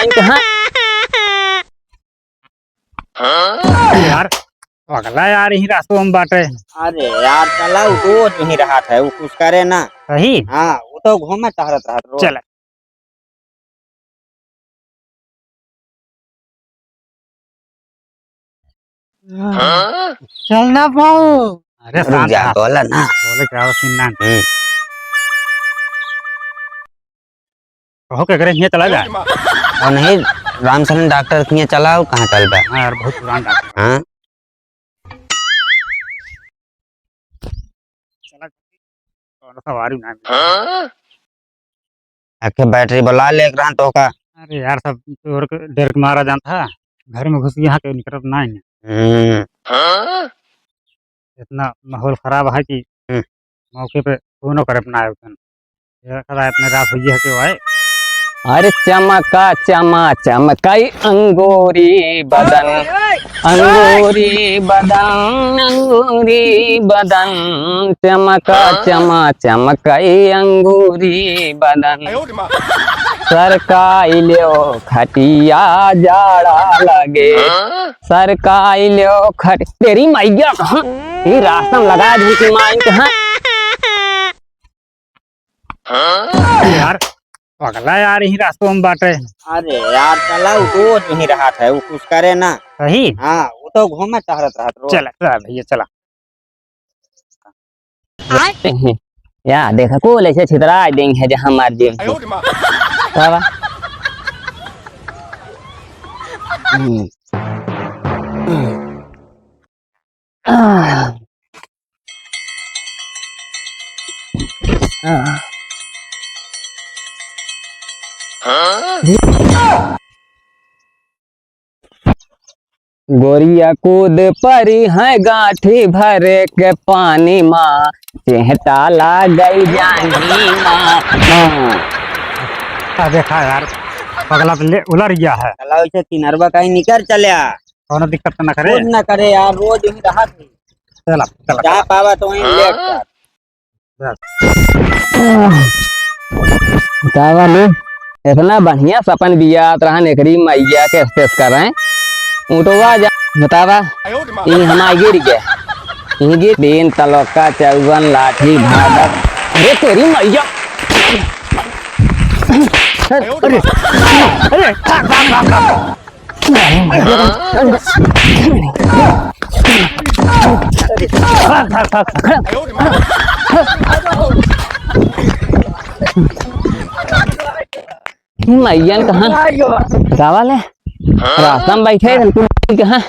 Mine कहाँ यार अगला यार ही रास्तों में बाटे। अरे यार चला रोज वही रहा था वो कुछ करे ना। सही हाँ वो तो घूमे टहरत रहा रोज। चल चलना पाऊ। अरे रुक शांत जा रहा। बोला ना। बोले क्या सीन कहो के करे ये चला जाए। और नहीं रामचरण डॉक्टर के चलाओ कहाँ चल बा। हाँ यार बहुत पुराना डॉक्टर हाँ चला कौन सवारी ना। आके बैटरी बुला ले रहा तो का। अरे यार सब चोर के डर के मारा जान था घर में घुस यहाँ के निकलत ना है। इतना माहौल खराब है कि मौके पे फोन करे अपना आए इतने रात हुई है कि वो आए। अरे चमका चमा चमकाई अंगूरी बदन अंगूरी बदन अंगूरी बदन चमका चमा चमकाई अंगूरी बदन सरकाई लियो खटिया जाड़ा लगे सरकाई लियो खट तेरी मैया कहाँ ये रास्ता लगा दी की माइन कहाँ यार अगला यार ही रास्तों में बाटे। अरे यार चला रोज वही रहा था वो कुछ करे ना। सही हाँ वो तो घूमे टहरत रहा रोज। चला भैया चला। या देखा को ऐसे छितरा देंगे है जहाँ मार दें बाबा गोरिया कूद परी है गाठी भरे के पानी माँ चेहटा ला गई जानी माँ। देखा यार अगला तो ले उलर गया है। चला वैसे किनारवा कहीं निकल चलिया। कौन दिक्कत तो ना करे। कुछ ना करे यार रोज वही रहा थी। चला चला जा पावा तो वहीं लेट जा। बतावा ले इतना बढ़िया सपन बिया तरह नेकरी मैया के स्टेस कर रहे हैं उठवा जा बतावा ये हमारे गिर गया ये गिर बेन तलौका चौवन लाठी भादक अरे तेरी मैया अरे अरे मैया कहाँ बतावा ले रास्ता में बैठे कहाँ